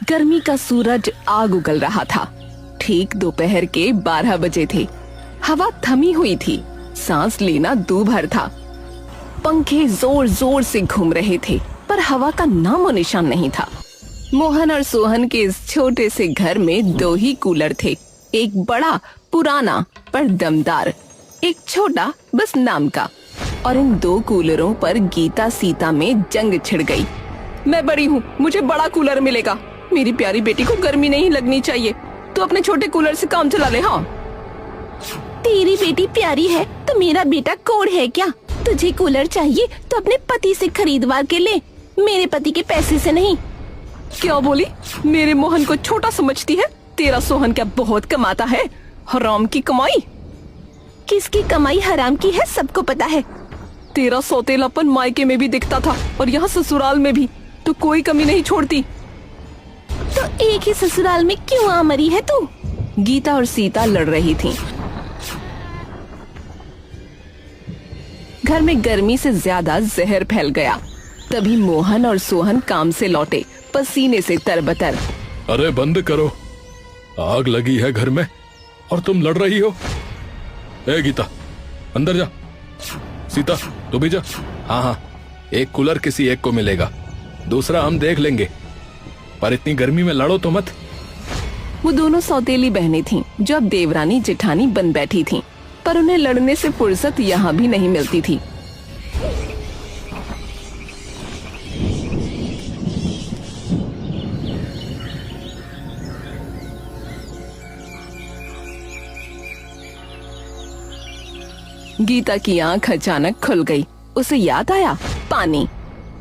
गर्मी का सूरज आग उगल रहा था। ठीक दोपहर के 12 बजे थे। हवा थमी हुई थी, सांस लेना दूभर था। पंखे जोर जोर से घूम रहे थे, पर हवा का नामो निशान नहीं था। मोहन और सोहन के इस छोटे से घर में 2 ही कूलर थे, एक बड़ा पुराना पर दमदार, एक छोटा बस नाम का। और इन 2 कूलरों पर गीता सीता में जंग छिड़ गई। मैं बड़ी हूँ, मुझे बड़ा कूलर मिलेगा। मेरी प्यारी बेटी को गर्मी नहीं लगनी चाहिए, तो अपने छोटे कूलर से काम चला ले। हाँ, तेरी बेटी प्यारी है तो मेरा बेटा कोढ़ है क्या? तुझे कूलर चाहिए तो अपने पति से खरीदवा के ले, मेरे पति के पैसे से नहीं। क्या बोली? मेरे मोहन को छोटा समझती है? तेरा सोहन क्या बहुत कमाता है? हराम की कमाई। किसकी कमाई हराम की है सबको पता है। तेरा सौतेलापन मायके में भी दिखता था और यहाँ ससुराल में भी, तो कोई कमी नहीं छोड़ती। तो एक ही ससुराल में क्यों आ मरी है तू? गीता और सीता लड़ रही थीं। घर में गर्मी से ज्यादा जहर फैल गया। तभी मोहन और सोहन काम से लौटे, पसीने से तरबतर। अरे बंद करो, आग लगी है घर में और तुम लड़ रही हो। ए गीता, अंदर जा। सीता, तू भी जा। हाँ, एक कूलर किसी एक को मिलेगा, दूसरा हम देख लेंगे, पर इतनी गर्मी में लड़ो तो मत। वो दोनों सौतेली बहनें थीं, जो अब देवरानी जेठानी बन बैठी थीं, पर उन्हें लड़ने से फुर्सत यहाँ भी नहीं मिलती थी। गीता की आंख अचानक खुल गई। उसे याद आया, पानी।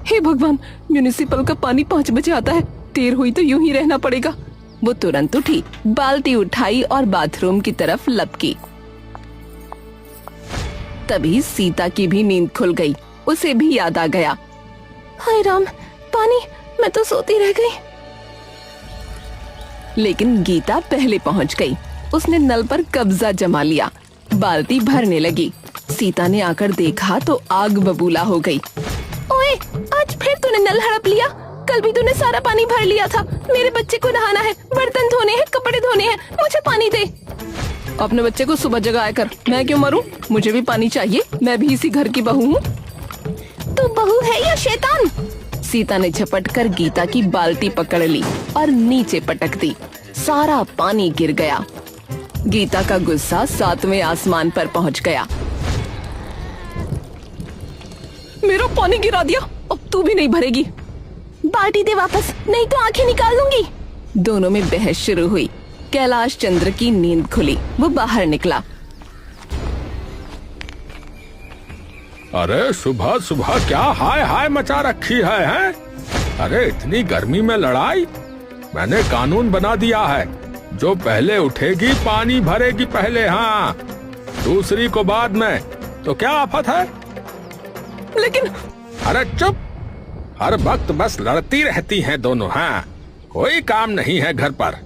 हे भगवान, म्यूनिसिपल का पानी 5 बजे आता है, देर हुई तो यूं ही रहना पड़ेगा। वो तुरंत उठी, बाल्टी उठाई और बाथरूम की तरफ लपकी। तभी सीता की भी नींद खुल गई। उसे भी याद आ गया, हाय राम, पानी, मैं तो सोती रह गई। लेकिन गीता पहले पहुंच गई। उसने नल पर कब्जा जमा लिया, बाल्टी भरने लगी। सीता ने आकर देखा तो आग बबूला हो गई। ओए, आज फिर तूने नल हड़प लिया? कल भी तूने सारा पानी भर लिया था। मेरे बच्चे को नहाना है, बर्तन धोने हैं, कपड़े धोने हैं, मुझे पानी दे। अपने बच्चे को सुबह जगाया कर, मैं क्यों मरूं? मुझे भी पानी चाहिए, मैं भी इसी घर की बहू हूँ। तू बहू है या शैतान? सीता ने झपट कर गीता की बाल्टी पकड़ ली और नीचे पटक दी। सारा पानी गिर गया। गीता का गुस्सा 7वें आसमान पर पहुंच गया। मेरा पानी गिरा दिया, अब तू भी नहीं भरेगी। बाल्टी दे वापस, नहीं तो आंखें निकाल लूंगी। दोनों में बहस शुरू हुई। कैलाश चंद्र की नींद खुली, वो बाहर निकला। अरे सुबह सुबह क्या हाय हाय मचा रखी है? अरे इतनी गर्मी में लड़ाई? मैंने कानून बना दिया है, जो पहले उठेगी पानी भरेगी पहले, हाँ, दूसरी को बाद में। तो क्या आफत है? लेकिन अरे चुप, हर वक्त बस लड़ती रहती हैं दोनों। हाँ, कोई काम नहीं है घर पर।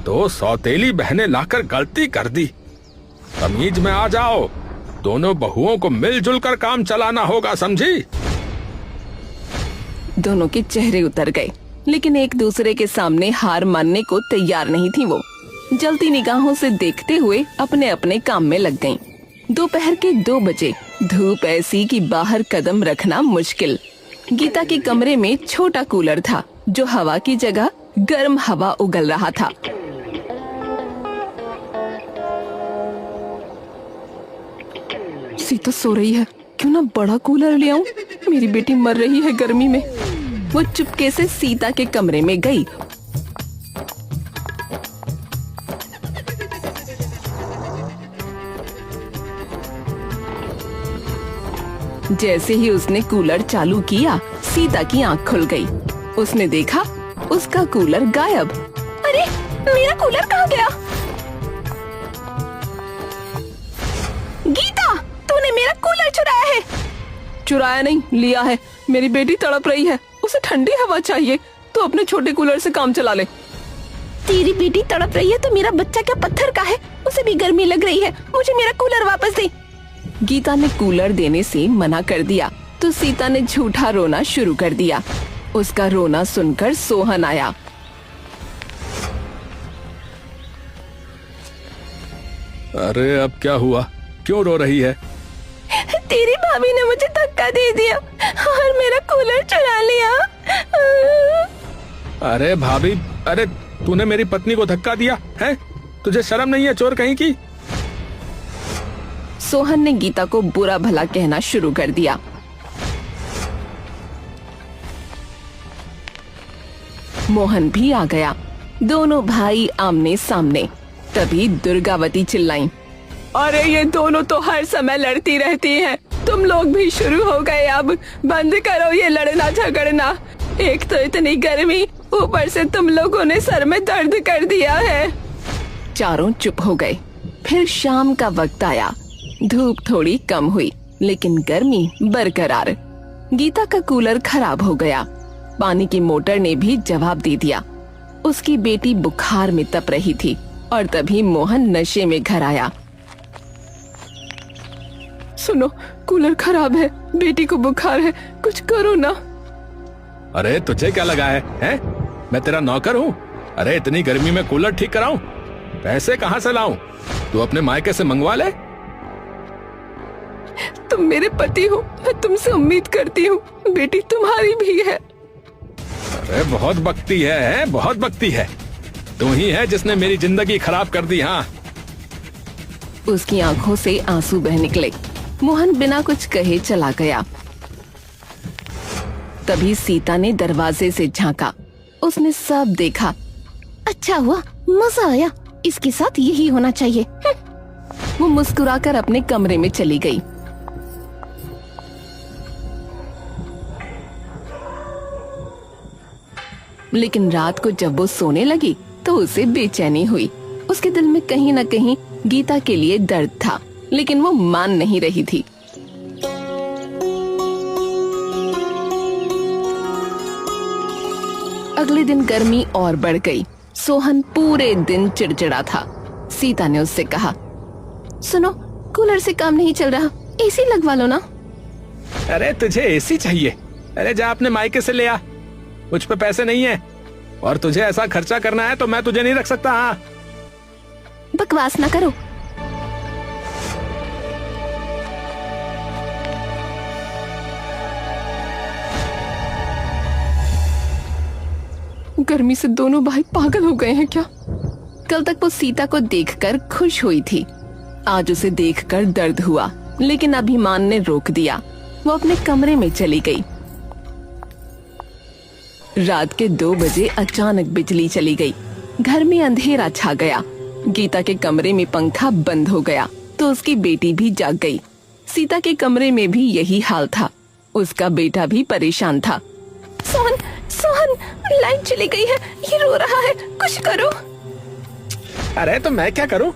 2 सौतेली बहनें लाकर गलती कर दी। तमीज में आ जाओ, दोनों बहुओं को मिलजुल कर काम चलाना होगा, समझी? दोनों के चेहरे उतर गए, लेकिन एक दूसरे के सामने हार मानने को तैयार नहीं थी। वो जलती निगाहों से देखते हुए अपने अपने काम में लग गईं। दोपहर के 2 बजे, धूप ऐसी कि बाहर कदम रखना मुश्किल। गीता के कमरे में छोटा कूलर था, जो हवा की जगह गर्म हवा उगल रहा था। सीता सो रही है, क्यों ना बड़ा कूलर ले आऊं? मेरी बेटी मर रही है गर्मी में। वो चुपके से सीता के कमरे में गई। जैसे ही उसने कूलर चालू किया, सीता की आंख खुल गई। उसने देखा, उसका कूलर गायब। अरे, मेरा कूलर कहाँ गया? गीता, तूने मेरा कूलर चुराया है। चुराया नहीं, लिया है। मेरी बेटी तड़प रही है, उसे ठंडी हवा चाहिए, तो अपने छोटे कूलर से काम चला ले। तेरी बेटी तड़प रही है तो मेरा बच्चा क्या पत्थर का है? उसे भी गर्मी लग रही है, मुझे मेरा कूलर वापस दे। गीता ने कूलर देने से मना कर दिया, तो सीता ने झूठा रोना शुरू कर दिया। उसका रोना सुनकर सोहन आया। अरे अब क्या हुआ, क्यों रो रही है? तेरी भाभी ने मुझे धक्का दे दिया और मेरा कूलर चुरा लिया। अरे भाभी, अरे तूने मेरी पत्नी को धक्का दिया है? तुझे शर्म नहीं है, चोर कहीं की? सोहन ने गीता को बुरा भला कहना शुरू कर दिया। मोहन भी आ गया, दोनों भाई आमने सामने। तभी दुर्गावती चिल्लाई, अरे ये दोनों तो हर समय लड़ती रहती हैं। तुम लोग भी शुरू हो गए, अब बंद करो ये लड़ना झगड़ना। एक तो इतनी गर्मी, ऊपर से तुम लोगों ने सर में दर्द कर दिया है। चारों चुप हो गए। फिर शाम का वक्त आया। धूप थोड़ी कम हुई, लेकिन गर्मी बरकरार। गीता का कूलर खराब हो गया। पानी की मोटर ने भी जवाब दे दिया। उसकी बेटी बुखार में तप रही थी और तभी मोहन नशे में घर आया। सुनो, कूलर खराब है, बेटी को बुखार है, कुछ करो ना। अरे तुझे क्या लगा है? मैं तेरा नौकर हूँ? अरे इतनी गर्मी में कूलर ठीक कराऊं? पैसे कहाँ से लाऊं? तू अपने मायके से मंगवा ले। तुम मेरे पति हो, मैं तुमसे उम्मीद करती हूँ, बेटी तुम्हारी भी है। अरे बहुत बकती है, बहुत बकती है। तू ही है जिसने मेरी जिंदगी खराब कर दी। हाँ। उसकी आंखों से आंसू बह निकले। मोहन बिना कुछ कहे चला गया। तभी सीता ने दरवाजे से झांका। उसने सब देखा। अच्छा हुआ, मजा आया, इसके साथ यही होना चाहिए। वो मुस्कुराकर अपने कमरे में चली गई। लेकिन रात को जब वो सोने लगी तो उसे बेचैनी हुई। उसके दिल में कहीं न कहीं गीता के लिए दर्द था, लेकिन वो मान नहीं रही थी। अगले दिन गर्मी और बढ़ गई। सोहन पूरे दिन चिड़चिड़ा था। सीता ने उससे कहा, सुनो, कूलर से काम नहीं चल रहा, एसी लगवा लो ना। अरे तुझे एसी चाहिए? अरे जा अपने मायके से ले आ। मुझ पे पैसे नहीं है और तुझे ऐसा खर्चा करना है तो मैं तुझे नहीं रख सकता। हाँ। बकवास ना करो। गर्मी से दोनों भाई पागल हो गए हैं क्या? कल तक वो सीता को देखकर खुश हुई थी। आज उसे देखकर दर्द हुआ, लेकिन अभिमान ने रोक दिया। वो अपने कमरे में चली गई। रात के 2 बजे अचानक बिजली चली गई। घर में अंधेरा छा गया। गीता के कमरे में पंखा बंद हो गया तो उसकी बेटी भी जाग गई। सीता के कमरे में भी यही हाल था। उसका बेटा भी परेशान था। सोहन, सोहन, लाइट चली गई है, ये रो रहा है, कुछ करो। अरे तो मैं क्या करूं?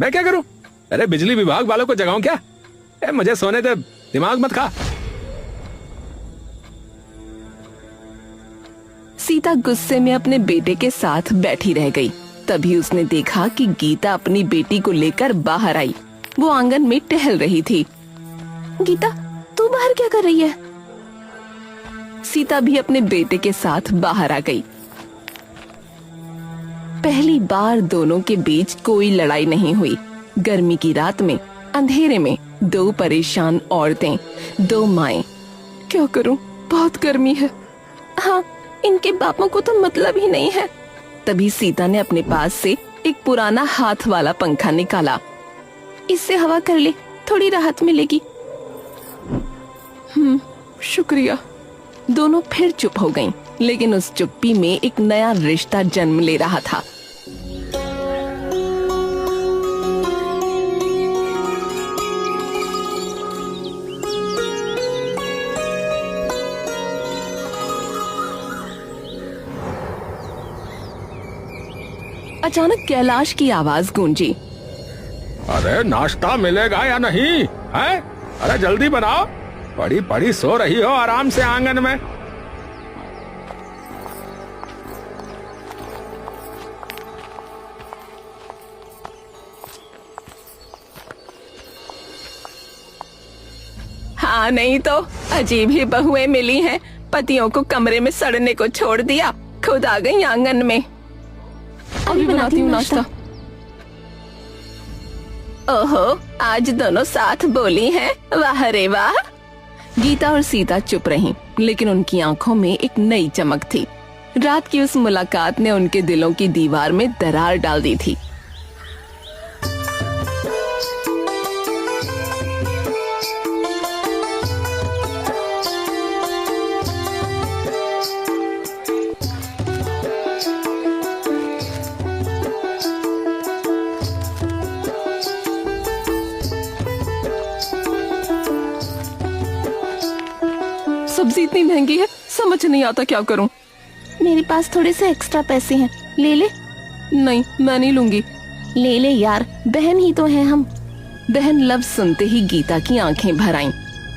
मैं क्या करूं? अरे बिजली विभाग वालों को जगाऊं क्या? मुझे सोने दे, दिमाग मत खा। सीता गुस्से में अपने बेटे के साथ बैठी रह गई। तभी उसने देखा कि गीता अपनी बेटी को लेकर बाहर आई। वो आंगन में टहल रही थी। गीता, तू बाहर क्या कर रही है? सीता भी अपने बेटे के साथ बाहर आ गई। पहली बार दोनों के बीच कोई लड़ाई नहीं हुई। गर्मी की रात में अंधेरे में 2 परेशान औरतें, 2 माएं। क्या करूं, बहुत गर्मी है। हाँ, इनके बापों को तो मतलब ही नहीं है। तभी सीता ने अपने पास से एक पुराना हाथ वाला पंखा निकाला। इससे हवा कर ले, थोड़ी राहत मिलेगी। शुक्रिया। दोनों फिर चुप हो गईं, लेकिन उस चुप्पी में एक नया रिश्ता जन्म ले रहा था। अचानक कैलाश की आवाज गूंजी। अरे नाश्ता मिलेगा या नहीं है? अरे जल्दी बनाओ, पड़ी पड़ी सो रही हो आराम से आंगन में। हाँ नहीं तो अजीब ही बहुएं मिली हैं। पतियों को कमरे में सड़ने को छोड़ दिया, खुद आ गई आंगन में। अभी बनाती हूँ नाश्ता। ओहो, आज दोनों साथ बोली हैं। वाह रे वाह। गीता और सीता चुप रहीं, लेकिन उनकी आंखों में एक नई चमक थी। रात की उस मुलाकात ने उनके दिलों की दीवार में दरार डाल दी थी। सब्जी इतनी महंगी है, समझ नहीं आता क्या करूं। मेरे पास थोड़े से एक्स्ट्रा पैसे हैं, ले ले। नहीं, मैं नहीं लूंगी। ले ले यार, बहन ही तो हैं हम। बहन लफ्ज सुनते ही गीता की आंखें भर आईं।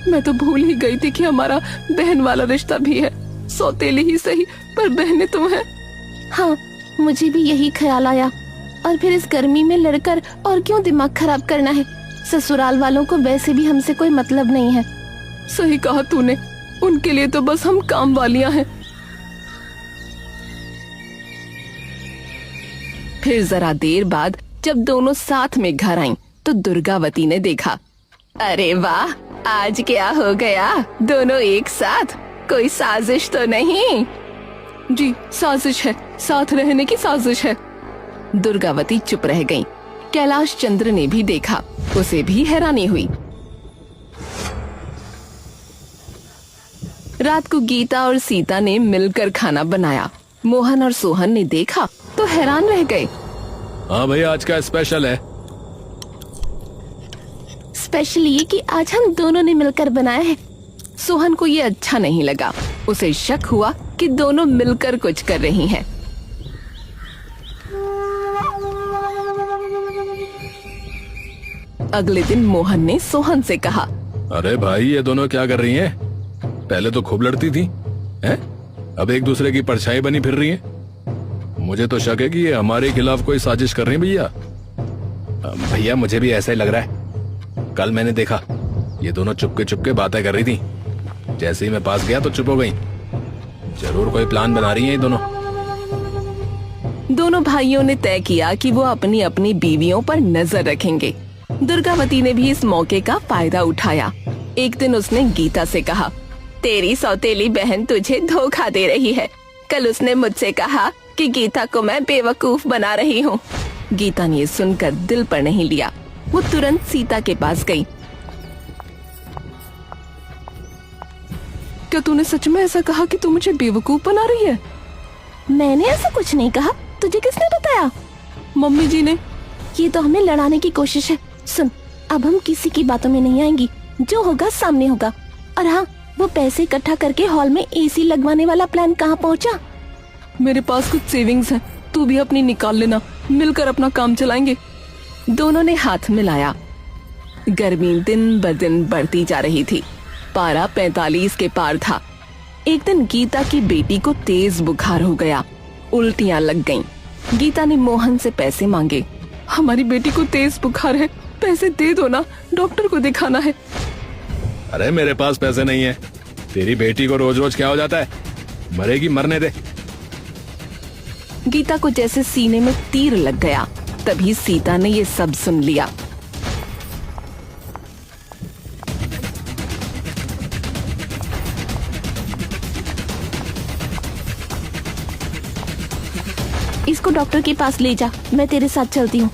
मैं तो भूल ही गई थी कि हमारा बहन वाला रिश्ता भी है। सौतेली ही सही, पर बहनें तो हैं। हाँ, मुझे भी यही ख्याल आया। और फिर इस गर्मी में लड़कर और क्यों दिमाग खराब करना है। ससुराल वालों को वैसे भी हमसे कोई मतलब नहीं है। सही कहा तूने, उनके लिए तो बस हम काम वालियां हैं। फिर जरा देर बाद जब दोनों साथ में घर आईं, तो दुर्गावती ने देखा। अरे वाह, आज क्या हो गया, दोनों एक साथ? कोई साजिश तो नहीं? जी, साजिश है, साथ रहने की साजिश है। दुर्गावती चुप रह गईं। कैलाश चंद्र ने भी देखा, उसे भी हैरानी हुई। रात को गीता और सीता ने मिलकर खाना बनाया। मोहन और सोहन ने देखा तो हैरान रह गए। हाँ भैया, आज का स्पेशल है। स्पेशल ये कि आज हम दोनों ने मिलकर बनाया है। सोहन को ये अच्छा नहीं लगा। उसे शक हुआ कि दोनों मिलकर कुछ कर रही हैं। अगले दिन मोहन ने सोहन से कहा, अरे भाई, ये दोनों क्या कर रही हैं? पहले तो खूब लड़ती थी, हैं? अब एक दूसरे की परछाई बनी फिर रही हैं। मुझे तो शक है कि ये हमारे खिलाफ कोई साजिश कर रही है भैया। भैया, मुझे भी ऐसा ही लग रहा है। कल मैंने देखा ये दोनों चुपके बातें कर रही थी। जैसे ही मैं पास गया तो चुप हो गई। जरूर कोई प्लान बना रही हैं ये दोनों। दोनों भाइयों ने तय किया कि वो अपनी अपनी बीवियों पर नजर रखेंगे। दुर्गावती ने भी इस मौके का फायदा उठाया। एक दिन उसने गीता से कहा, तेरी सौतेली बहन तुझे धोखा दे रही है। कल उसने मुझसे कहा कि गीता को मैं बेवकूफ बना रही हूँ। गीता ने सुनकर दिल पर नहीं लिया। वो तुरंत सीता के पास गई। क्या तूने सच में ऐसा कहा कि तू मुझे बेवकूफ बना रही है? मैंने ऐसा कुछ नहीं कहा। तुझे किसने बताया? मम्मी जी ने। ये तो हमें लड़ाने की कोशिश है। सुन, अब हम किसी की बातों में नहीं आएंगी। जो होगा सामने होगा। और हाँ, वो पैसे इकट्ठा करके हॉल में एसी लगवाने वाला प्लान कहाँ पहुँचा? मेरे पास कुछ सेविंग्स है, तू भी अपनी निकाल लेना। मिलकर अपना काम चलाएंगे। दोनों ने हाथ मिलाया। गर्मी दिन ब दिन बढ़ती जा रही थी। पारा 45 के पार था। एक दिन गीता की बेटी को तेज बुखार हो गया। उल्टियां लग गईं। गीता ने मोहन से पैसे मांगे। हमारी बेटी को तेज बुखार है, पैसे दे दो ना, डॉक्टर को दिखाना है। अरे मेरे पास पैसे नहीं है। तेरी बेटी को रोज रोज क्या हो जाता है? मरेगी, मरने दे। गीता को जैसे सीने में तीर लग गया। तभी सीता ने ये सब सुन लिया। इसको डॉक्टर के पास ले जा, मैं तेरे साथ चलती हूँ।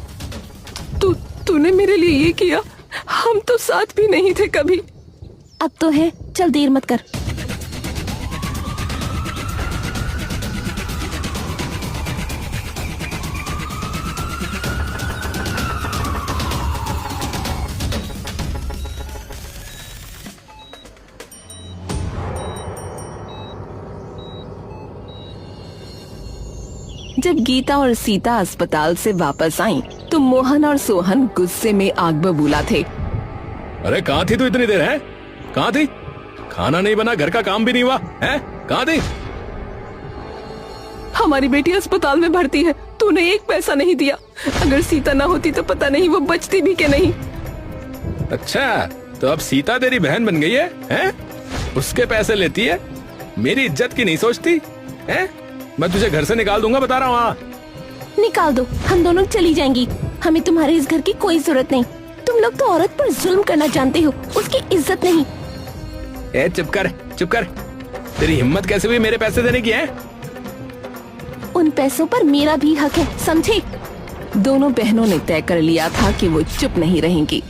तूने मेरे लिए ये किया? हम तो साथ भी नहीं थे कभी। अब तो है, चल देर मत कर। जब गीता और सीता अस्पताल से वापस आईं, तो मोहन और सोहन गुस्से में आग बबूला थे। अरे कहाँ थी तू इतनी देर? है कहाँ थी? खाना नहीं बना, घर का काम भी नहीं हुआ है? कहाँ थी? हमारी बेटी अस्पताल में भर्ती है, तूने एक पैसा नहीं दिया। अगर सीता ना होती तो पता नहीं वो बचती भी कि नहीं। अच्छा, तो अब सीता तेरी बहन बन गई है? उसके पैसे लेती है, मेरी इज्जत की नहीं सोचती है? मैं तुझे घर से निकाल दूंगा, बता रहा हूँ। निकाल दो, हम दोनों चली जाएंगी। हमें तुम्हारे इस घर की कोई जरूरत नहीं। लोग तो औरत पर जुल्म करना जानते हो, उसकी इज्जत नहीं। ए चुप कर। तेरी हिम्मत कैसे हुई मेरे पैसे देने की है? उन पैसों पर मेरा भी हक है, समझे? दोनों बहनों ने तय कर लिया था कि वो चुप नहीं रहेंगी।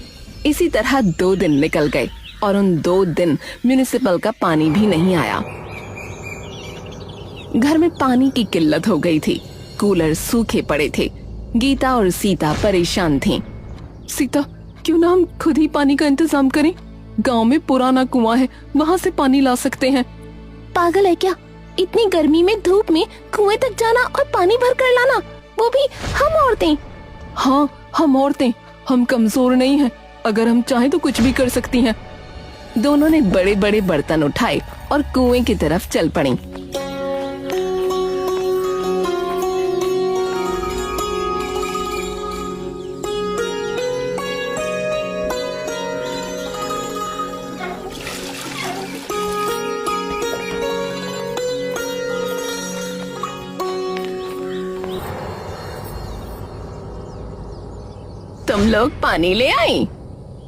इसी तरह 2 दिन निकल गए और उन 2 दिन म्युनिसिपल का पानी भी नहीं आया। घर में पानी की किल्लत हो गई थी, कूलर सूखे पड़े थे। गीता और सीता परेशान थीं। सीता, क्यों ना हम खुद ही पानी का इंतजाम करें? गांव में पुराना कुआं है, वहाँ से पानी ला सकते हैं। पागल है क्या? इतनी गर्मी में धूप में कुएं तक जाना और पानी भर कर लाना, वो भी हम औरतें। हाँ, हम औरतें, हम कमजोर नहीं हैं। अगर हम चाहें तो कुछ भी कर सकती हैं। दोनों ने बड़े बड़े बर्तन उठाए और कुएं की तरफ चल पड़ी। तुम लोग पानी ले आई?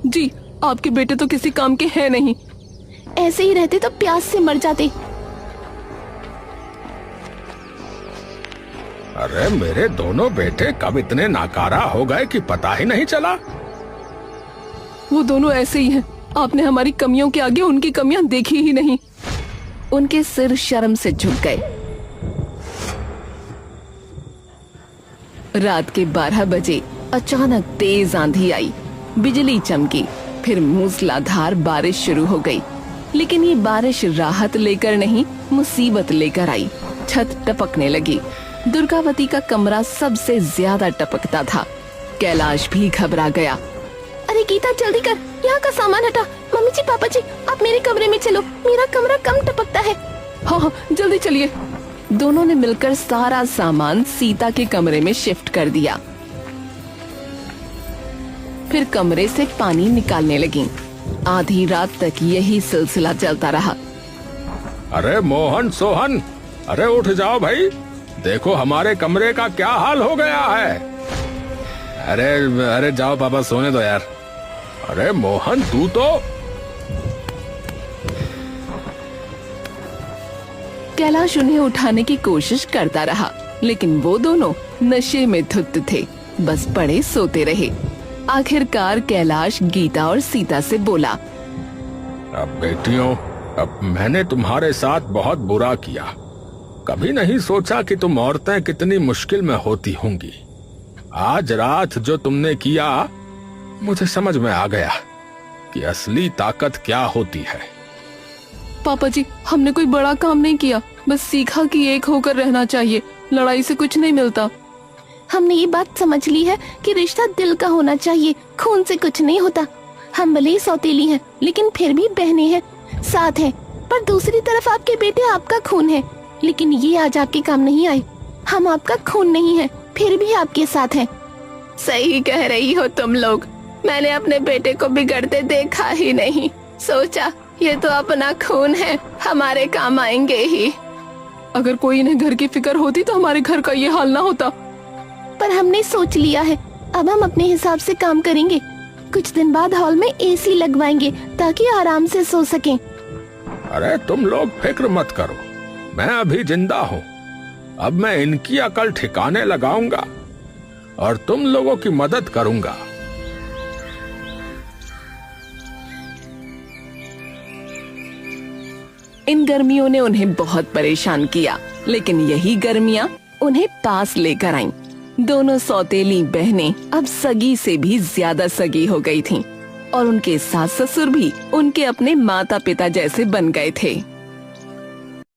जी, आपके बेटे तो किसी काम के हैं नहीं। ऐसे ही रहते तो प्यास से मर जाते। अरे मेरे दोनों बेटे कब इतने नाकारा हो गए कि पता ही नहीं चला। वो दोनों ऐसे ही हैं। आपने हमारी कमियों के आगे उनकी कमियां देखी ही नहीं। उनके सिर शर्म से झुक गए। रात के 12 बजे अचानक तेज आंधी आई, बिजली चमकी, फिर मूसलाधार बारिश शुरू हो गई। लेकिन ये बारिश राहत लेकर नहीं, मुसीबत लेकर आई। छत टपकने लगी। दुर्गावती का कमरा सबसे ज्यादा टपकता था। कैलाश भी घबरा गया। अरे गीता, जल्दी कर, यहाँ का सामान हटा। मम्मी जी, पापा जी, आप मेरे कमरे में चलो, मेरा कमरा कम टपकता है। हाँ, जल्दी चलिए। दोनों ने मिलकर सारा सामान सीता के कमरे में शिफ्ट कर दिया। फिर कमरे से पानी निकालने लगी। आधी रात तक यही सिलसिला चलता रहा। अरे मोहन, सोहन, अरे उठ जाओ भाई, देखो हमारे कमरे का क्या हाल हो गया है। अरे जाओ पापा, सोने दो यार। अरे मोहन, तू तो। कैलाश उन्हें उठाने की कोशिश करता रहा, लेकिन वो दोनों नशे में धुत थे, बस पड़े सोते रहे। आखिरकार कैलाश गीता और सीता से बोला, अब बेटियों, अब मैंने तुम्हारे साथ बहुत बुरा किया। कभी नहीं सोचा कि तुम औरतें कितनी मुश्किल में होती होंगी। आज रात जो तुमने किया, मुझे समझ में आ गया कि असली ताकत क्या होती है। पापा जी, हमने कोई बड़ा काम नहीं किया, बस सीखा कि एक होकर रहना चाहिए। लड़ाई से कुछ नहीं मिलता। हमने ये बात समझ ली है कि रिश्ता दिल का होना चाहिए, खून से कुछ नहीं होता। हम भले ही सौतेली हैं, लेकिन फिर भी बहनें हैं, साथ हैं। पर दूसरी तरफ आपके बेटे आपका खून है, लेकिन ये आज आपके काम नहीं आए। हम आपका खून नहीं है, फिर भी आपके साथ हैं। सही कह रही हो तुम लोग। मैंने अपने बेटे को बिगड़ते देखा ही नहीं। सोचा ये तो अपना खून है, हमारे काम आएंगे ही। अगर कोई इन्हें घर की फिक्र होती तो हमारे घर का ये हाल ना होता। पर हमने सोच लिया है, अब हम अपने हिसाब से काम करेंगे। कुछ दिन बाद हॉल में एसी लगवाएंगे ताकि आराम से सो सकें। अरे तुम लोग फिक्र मत करो, मैं अभी जिंदा हूँ। अब मैं इनकी अकल ठिकाने लगाऊंगा और तुम लोगों की मदद करूंगा। इन गर्मियों ने उन्हें बहुत परेशान किया, लेकिन यही गर्मियाँ उन्हें पास लेकर आईं। दोनों सौतेली बहनें अब सगी से भी ज्यादा सगी हो गई थीं और उनके सास ससुर भी उनके अपने माता पिता जैसे बन गए थे।